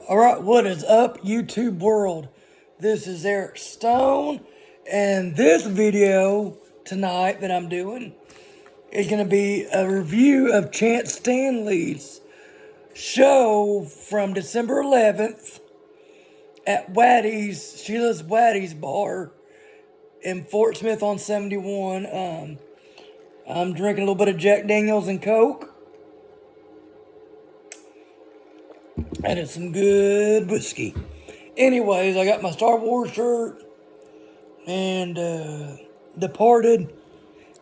Alright, what is up, YouTube world? This is Eric Stone, and this video tonight that I'm doing is going to be a review of Chance Stanley's show from December 11th at Sheila's Waddy's Bar in Fort Smith on 71. I'm drinking a little bit of Jack Daniels and Coke. And it's some good whiskey. Anyways, I got my Star Wars shirt and Departed,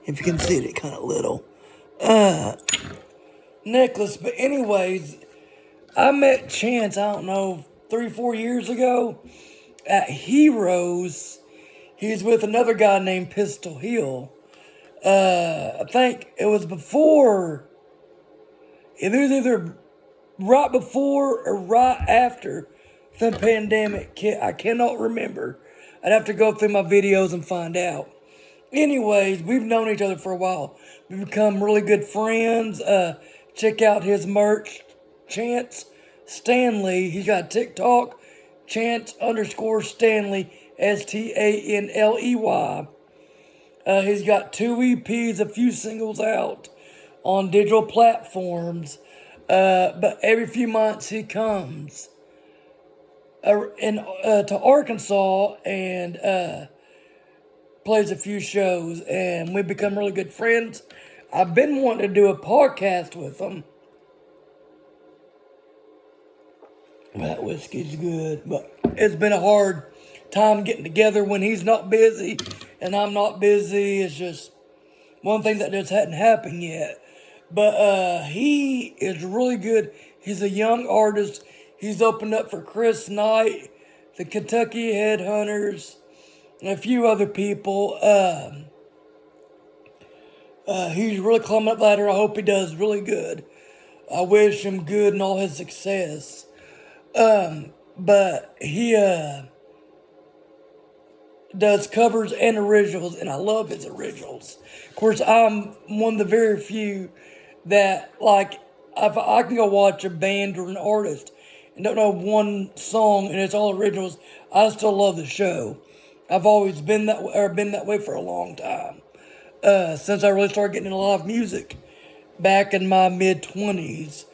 if you can see it kind of little, necklace. But anyways, I met Chance, I don't know, 3-4 years ago at Heroes. He's with another guy named Pistol Hill. I think it was before, it was either right before or right after the pandemic. I cannot remember. I'd have to go through my videos and find out. Anyways, we've known each other for a while. We've become really good friends. Check out his merch, Chance Stanley. He's got TikTok, Chance_Stanley, Stanley. He's got 2 EPs, a few singles out on digital platforms. But every few months he comes to Arkansas and plays a few shows, and we've become really good friends. I've been wanting to do a podcast with him. That whiskey's good, but it's been a hard time getting together when he's not busy and I'm not busy. It's just one thing that just hadn't happened yet. But he is really good. He's a young artist. He's opened up for Chris Knight, the Kentucky Headhunters, and a few other people. He's really climbing up the ladder. I hope he does really good. I wish him good and all his success. But he does covers and originals, and I love his originals. Of course, I'm one of the very few that, like, if I can go watch a band or an artist and don't know one song and it's all originals, I still love the show. I've always been that way for a long time. Since I really started getting into live music back in my mid-20s.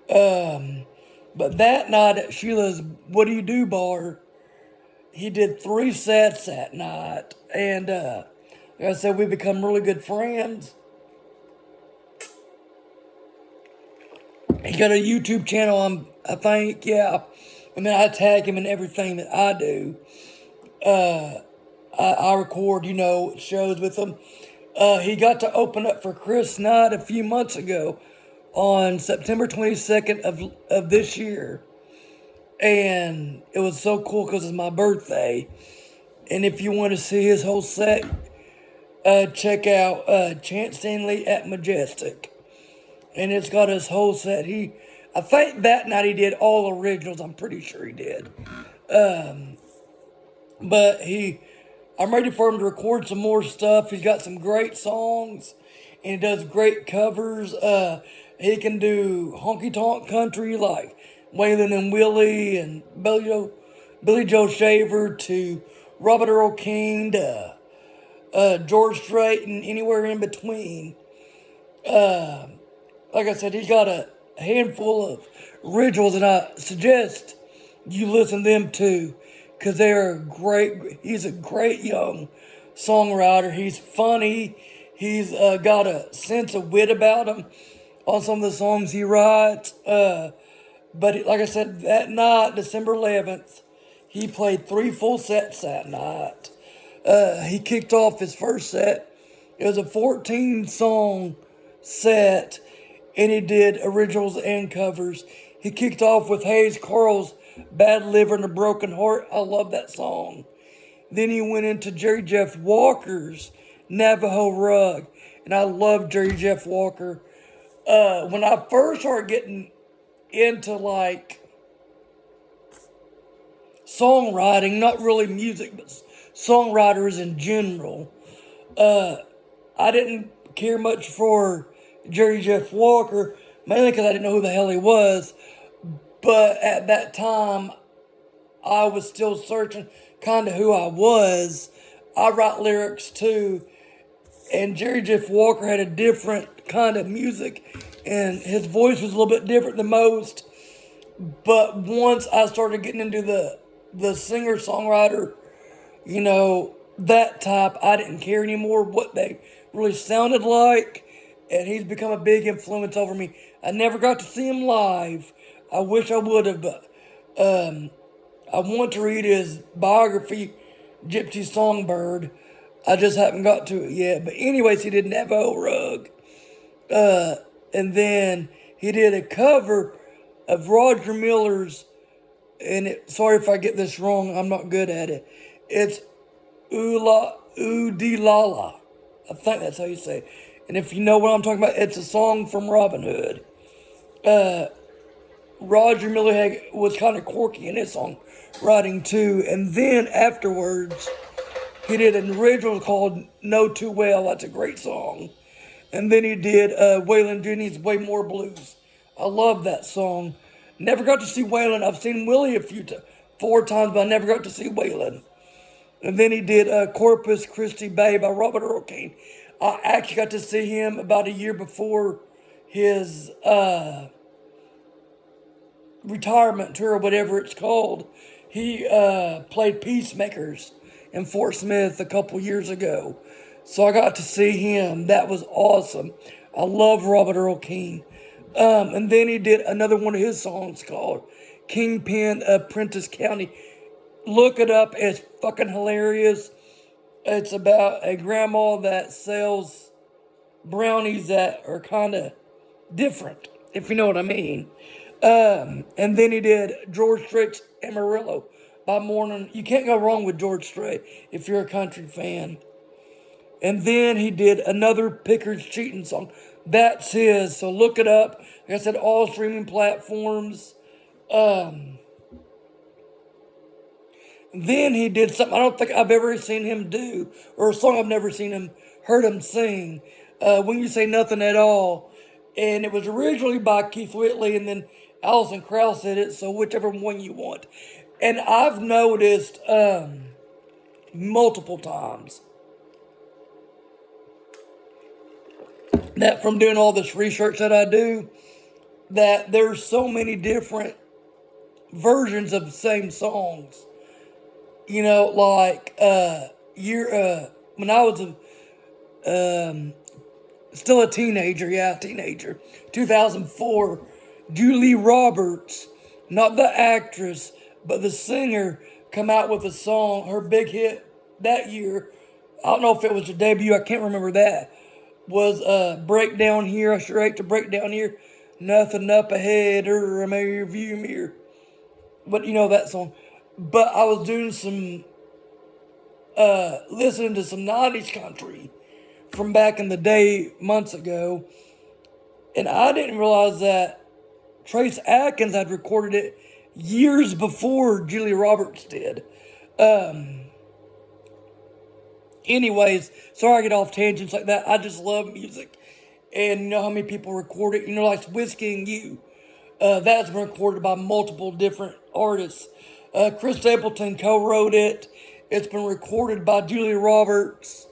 But that night at Sheila's What Do You Do bar, he did 3 sets that night. And like I said, we've become really good friends. He got a YouTube channel, I think, yeah. And then I tag him in everything that I do. I record, shows with him. He got to open up for Chris Knight a few months ago on September 22nd of this year. And it was so cool because it's my birthday. And if you want to see his whole set, check out Chance Stanley at Majestic. And it's got his whole set. I think that night he did all originals. I'm pretty sure he did. But I'm ready for him to record some more stuff. He's got some great songs. And he does great covers. He can do honky-tonk country like Waylon and Willie and Billy Joe Shaver to Robert Earl King to George Strait and anywhere in between. Like I said, he's got a handful of originals, and I suggest you listen to them too, because they're great. He's a great young songwriter. He's funny. He's got a sense of wit about him on some of the songs he writes. But like I said, that night, December 11th, he played 3 full sets that night. He kicked off his first set. It was a 14-song set, and he did originals and covers. He kicked off with Hayes Carl's Bad Liver and a Broken Heart. I love that song. Then he went into Jerry Jeff Walker's Navajo Rug, and I love Jerry Jeff Walker. When I first started getting into, like, songwriting, not really music, but songwriters in general, I didn't care much for Jerry Jeff Walker, mainly because I didn't know who the hell he was. But at that time, I was still searching kind of who I was. I write lyrics too, and Jerry Jeff Walker had a different kind of music, and his voice was a little bit different than most. But once I started getting into the singer songwriter, that type, I didn't care anymore what they really sounded like, and he's become a big influence over me. I never got to see him live. I wish I would have, but I want to read his biography, Gypsy Songbird. I just haven't got to it yet. But anyways, he did Navajo Rug. And then he did a cover of Roger Miller's, sorry if I get this wrong, I'm not good at it. It's Udilala. I think that's how you say it. And if you know what I'm talking about, it's a song from Robin Hood. Roger Miller was kind of quirky in his songwriting too. And then afterwards, he did an original called Know Too Well. That's a great song. And then he did Waylon Jennings' Way More Blues. I love that song. Never got to see Waylon. I've seen Willie 4 times, but I never got to see Waylon. And then he did Corpus Christi Bay by Robert Earl Keen. I actually got to see him about a year before his retirement tour, whatever it's called. He played Peacemakers in Fort Smith a couple years ago. So I got to see him. That was awesome. I love Robert Earl Keen. And then he did another one of his songs called Kingpin of Prentice County. Look it up. It's fucking hilarious. It's about a grandma that sells brownies that are kind of different, if you know what I mean. And then he did George Strait's Amarillo by Morning. You can't go wrong with George Strait if you're a country fan. And then he did another Pickard's Cheating song. That's his, so look it up. Like I said, all streaming platforms. Then he did something I don't think I've ever seen him do, or a song I've never heard him sing, When You Say Nothing at All. And it was originally by Keith Whitley, and then Alison Krauss did it, so whichever one you want. And I've noticed multiple times that from doing all this research that I do, that there's so many different versions of the same songs. When I was still a teenager, 2004, Julie Roberts, not the actress, but the singer, come out with a song, her big hit that year. I don't know if it was her debut, I can't remember that. Was Break Down Here, I sure hate to break down here. Nothing up ahead or a rear view mirror. But you know that song. But I was doing some, listening to some 90s country from back in the day, months ago. And I didn't realize that Trace Atkins had recorded it years before Julie Roberts did. Anyways, sorry I get off tangents like that. I just love music. And you know how many people record it? Like Whiskey and You. That's been recorded by multiple different artists. Chris Stapleton co-wrote it. It's been recorded by Julie Roberts,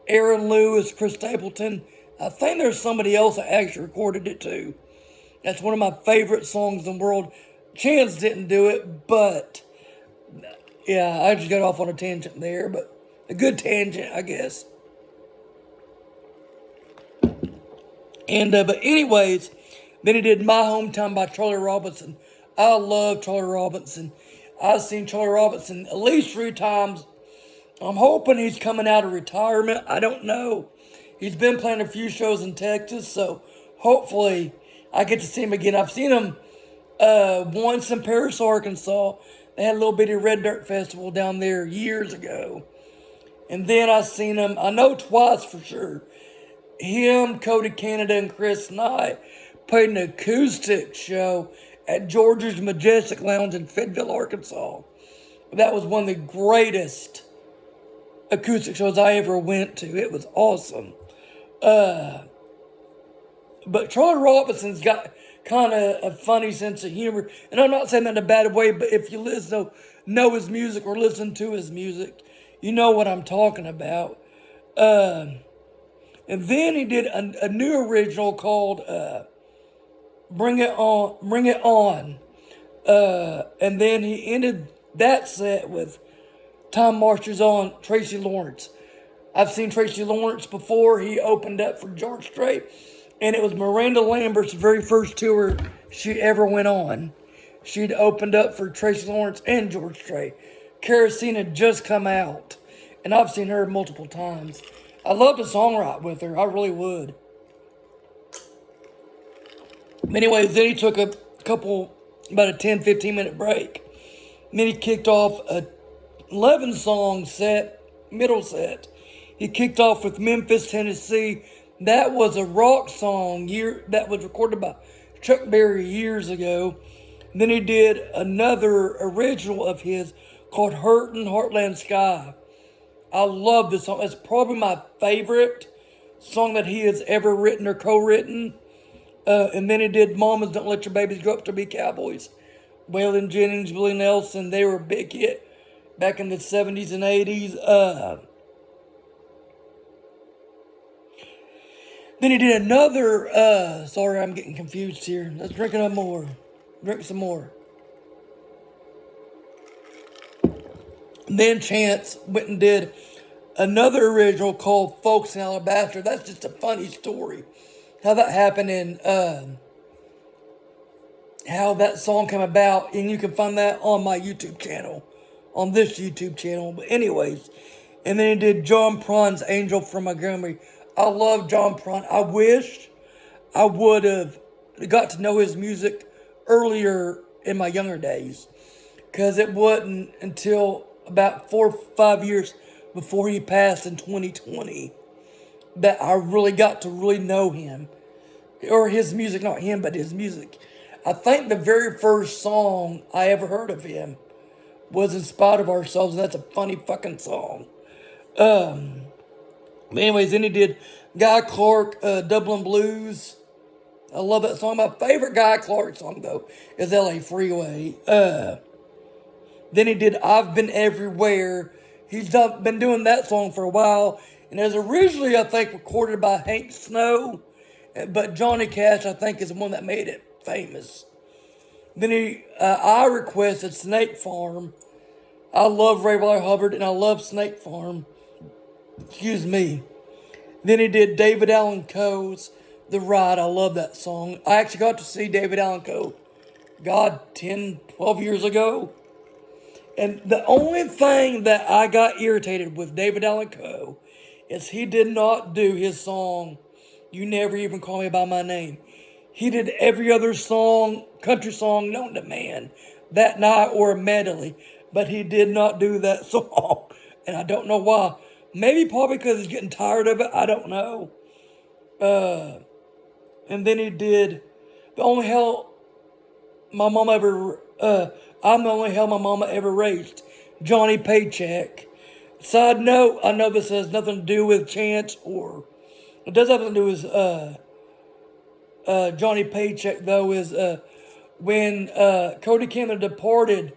Aaron Lewis, Chris Stapleton. I think there's somebody else that actually recorded it too. That's one of my favorite songs in the world. Chance didn't do it, but yeah, I just got off on a tangent there, but a good tangent, I guess. And but anyways, then he did My Hometown by Charlie Robinson. I love Charlie Robinson. I've seen Charlie Robinson at least 3 times. I'm hoping he's coming out of retirement. I don't know. He's been playing a few shows in Texas, so hopefully I get to see him again. I've seen him once in Paris, Arkansas. They had a little bitty Red Dirt Festival down there years ago. And then I've seen him, I know twice for sure. Him, Cody Canada, and Chris Knight played an acoustic show at George's Majestic Lounge in Fayetteville, Arkansas. That was one of the greatest acoustic shows I ever went to. It was awesome. But Charlie Robinson's got kind of a funny sense of humor. And I'm not saying that in a bad way, but if you know his music or listen to his music, you know what I'm talking about. And then he did a new original called Bring It On, Bring It On. And then he ended that set with Time Marches On, Tracy Lawrence. I've seen Tracy Lawrence before. He opened up for George Strait, and it was Miranda Lambert's very first tour she ever went on. She'd opened up for Tracy Lawrence and George Strait. Kerosene had just come out, and I've seen her multiple times. I'd love to songwrite with her. I really would. Anyways, then he took about a 10, 15-minute break. And then he kicked off a 11-song set, middle set. He kicked off with Memphis, Tennessee. That was a rock song that was recorded by Chuck Berry years ago. And then he did another original of his called Hurtin' Heartland Sky. I love this song. It's probably my favorite song that he has ever written or co-written. And then he did Mamas Don't Let Your Babies Grow Up to Be Cowboys. Waylon Jennings, Willie Nelson, they were a big hit back in the 70s and 80s. Then he did another, sorry, I'm getting confused here. Let's drink some more. Drink some more. Then Chance went and did another original called Folks in Alabaster. That's just a funny story. How that happened and how that song came about. And you can find that on my YouTube channel. On this YouTube channel. But anyways. And then he did John Prahn's Angel from Montgomery. I love John Prine. I wish I would have got to know his music earlier in my younger days. Because it wasn't until about 4 or 5 years before he passed in 2020 that I really got to really know him. Or his music, not him, but his music. I think the very first song I ever heard of him was In Spite of Ourselves, and that's a funny fucking song. But anyways, then he did Guy Clark, Dublin Blues. I love that song. My favorite Guy Clark song, though, is LA Freeway. Then he did I've Been Everywhere. He's been doing that song for a while. And it was originally, I think, recorded by Hank Snow. But Johnny Cash, I think, is the one that made it famous. Then I requested Snake Farm. I love Ray Wyler Hubbard, and I love Snake Farm. Excuse me. Then he did David Allan Coe's The Ride. I love that song. I actually got to see David Allan Coe, 10, 12 years ago. And the only thing that I got irritated with David Allan Coe is he did not do his song, You Never Even Call Me By My Name. He did every other song, country song known to man, that night or a medley. But he did not do that song. And I don't know why. Maybe probably because he's getting tired of it. I don't know. And then he did The Only Hell My Mama Ever... I'm the Only Hell My Mama Ever Raised. Johnny Paycheck. Side note, I know this has nothing to do with Chance or... It does have something to do with Johnny Paycheck, though, is when Cody King, The Departed,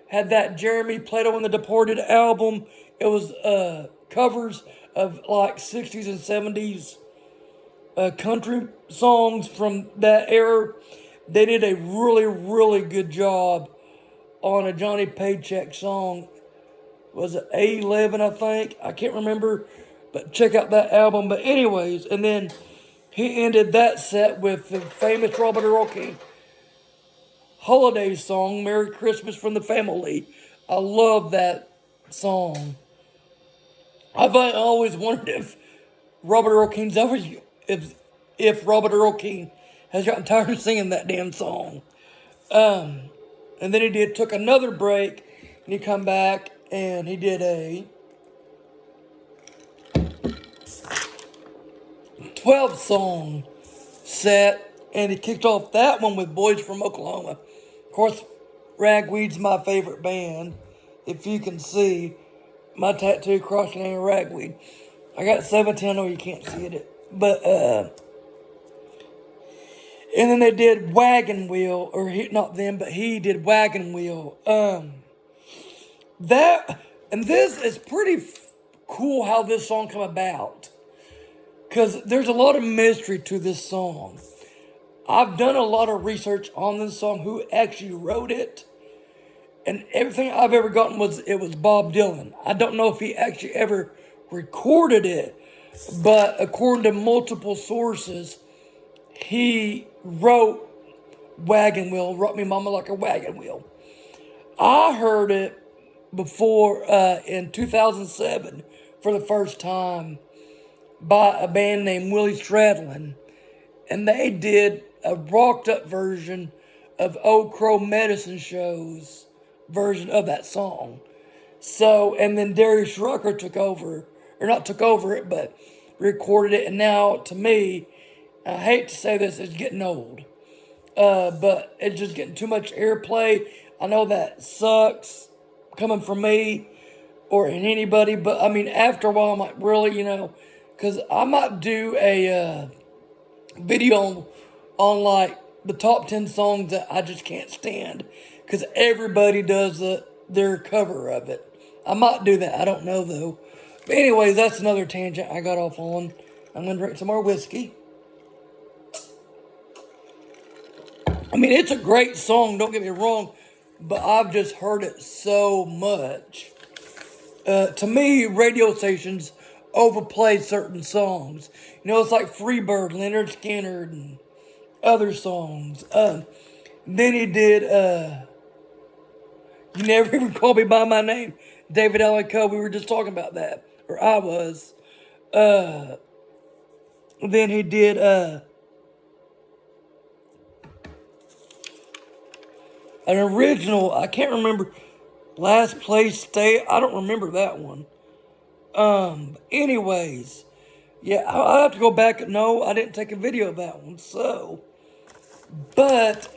had that Jeremy Plato and The Departed album. It was covers of like 60s and 70s country songs from that era. They did a really, really good job on a Johnny Paycheck song. Was it A11, I think? I can't remember. But check out that album. But anyways, and then he ended that set with the famous Robert Earl King holiday song, Merry Christmas from the Family. I love that song. I've always wondered if Robert Earl King's ever, if Robert Earl King has gotten tired of singing that damn song. And then he took another break, and he come back, and he did a 12-song set, and he kicked off that one with Boys from Oklahoma. Of course, Ragweed's my favorite band. If you can see my tattoo across the name of Ragweed. I got 17, I know you can't see it. But, And then they did Wagon Wheel, or not them, but he did Wagon Wheel. And this is pretty cool how this song come about. Because there's a lot of mystery to this song. I've done a lot of research on this song, who actually wrote it. And everything I've ever gotten was it was Bob Dylan. I don't know if he actually ever recorded it, but according to multiple sources, he wrote Wagon Wheel, Rock Me Mama Like a Wagon Wheel. I heard it before in 2007 for the first time by a band named Willie Stradlin, and they did a rocked up version of Old Crow Medicine Show's version of that song. So, and then Darius Rucker took over, or not took over it, but recorded it, and now, to me, I hate to say this, it's getting old. But it's just getting too much airplay. I know that sucks coming from me or in anybody, but I mean, after a while, I'm like, really, because I might do a video on like the top 10 songs that I just can't stand, because everybody does their cover of it. I might do that. I don't know, though. But anyways, that's another tangent I got off on. I'm going to drink some more whiskey. I mean, it's a great song, don't get me wrong, but I've just heard it so much. To me, radio stations overplay certain songs. It's like Freebird, Leonard Skinner, and other songs. Then he did, You Never Even Call Me By My Name, David Allan Coe. We were just talking about that, or I was. Then he did, an original, I can't remember, Last Place Stay. I don't remember that one. Anyways, yeah, I'll have to go back. No, I didn't take a video of that one, so. But,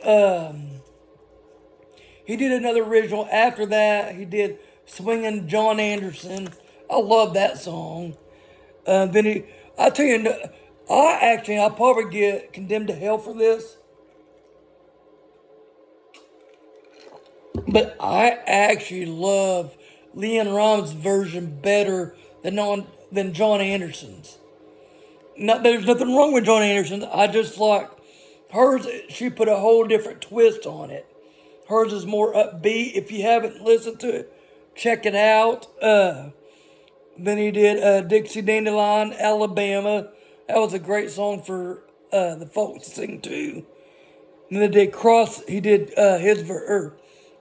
he did another original. After that, he did Swingin' John Anderson. I love that song. Then I'll tell you, I'll probably get condemned to hell for this. But I actually love Leanne Rhymes' version better than John Anderson's. There's nothing wrong with John Anderson. I just like hers. She put a whole different twist on it. Hers is more upbeat. If you haven't listened to it, check it out. Then he did Dixie Dandelion, Alabama. That was a great song for the folks to sing too. And then he did his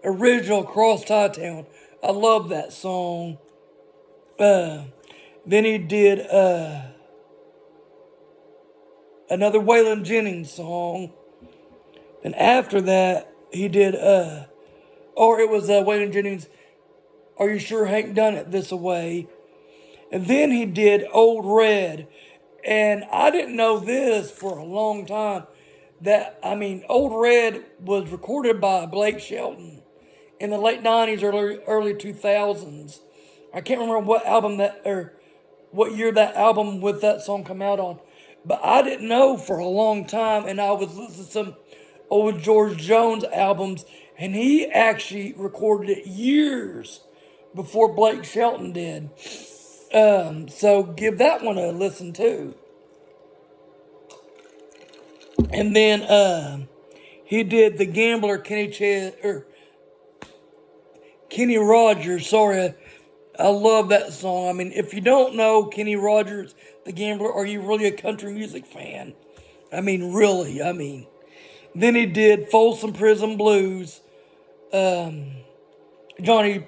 original Cross Tie Town. I love that song. Then he did another Waylon Jennings song. And after that, he did, it was Waylon Jennings, Are You Sure Hank Done It This Away? And then he did Old Red. And I didn't know this for a long time. Old Red was recorded by Blake Shelton in the late 90s, early 2000s. I can't remember what year that album with that song come out on. But I didn't know for a long time, and I was listening to some old George Jones albums, and he actually recorded it years before Blake Shelton did. So give that one a listen too. And then he did The Gambler, Kenny Rogers. Sorry, I love that song. I mean, if you don't know Kenny Rogers, The Gambler, are you really a country music fan? I mean, really, Then he did Folsom Prison Blues, Johnny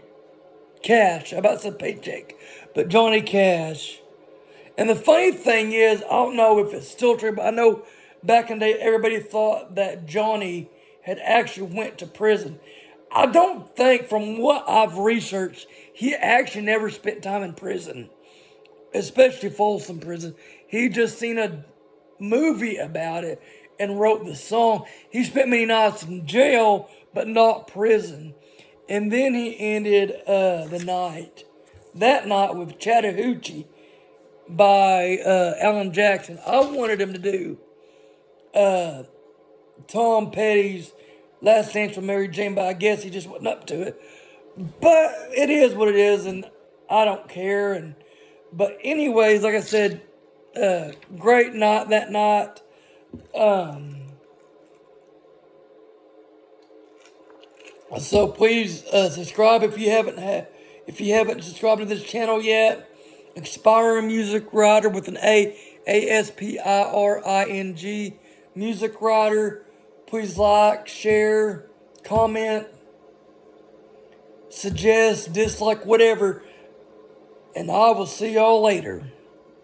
Cash. I about to say Paycheck, but Johnny Cash. And the funny thing is, I don't know if it's still true, but I know back in the day, everybody thought that Johnny had actually went to prison. I don't think, from what I've researched, he actually never spent time in prison, especially Folsom Prison. He just seen a movie about it and wrote the song. He spent many nights in jail, but not prison. And then he ended that night with Chattahoochee by Alan Jackson. I wanted him to do Tom Petty's Last Dance with Mary Jane, but I guess he just wasn't up to it. But it is what it is, and I don't care. But anyways, like I said, great night that night. So please subscribe if you haven't subscribed to this channel yet. Aspiring Music Writer with an Aspiring Music Writer. Please like, share, comment, suggest, dislike, whatever. And I will see y'all later.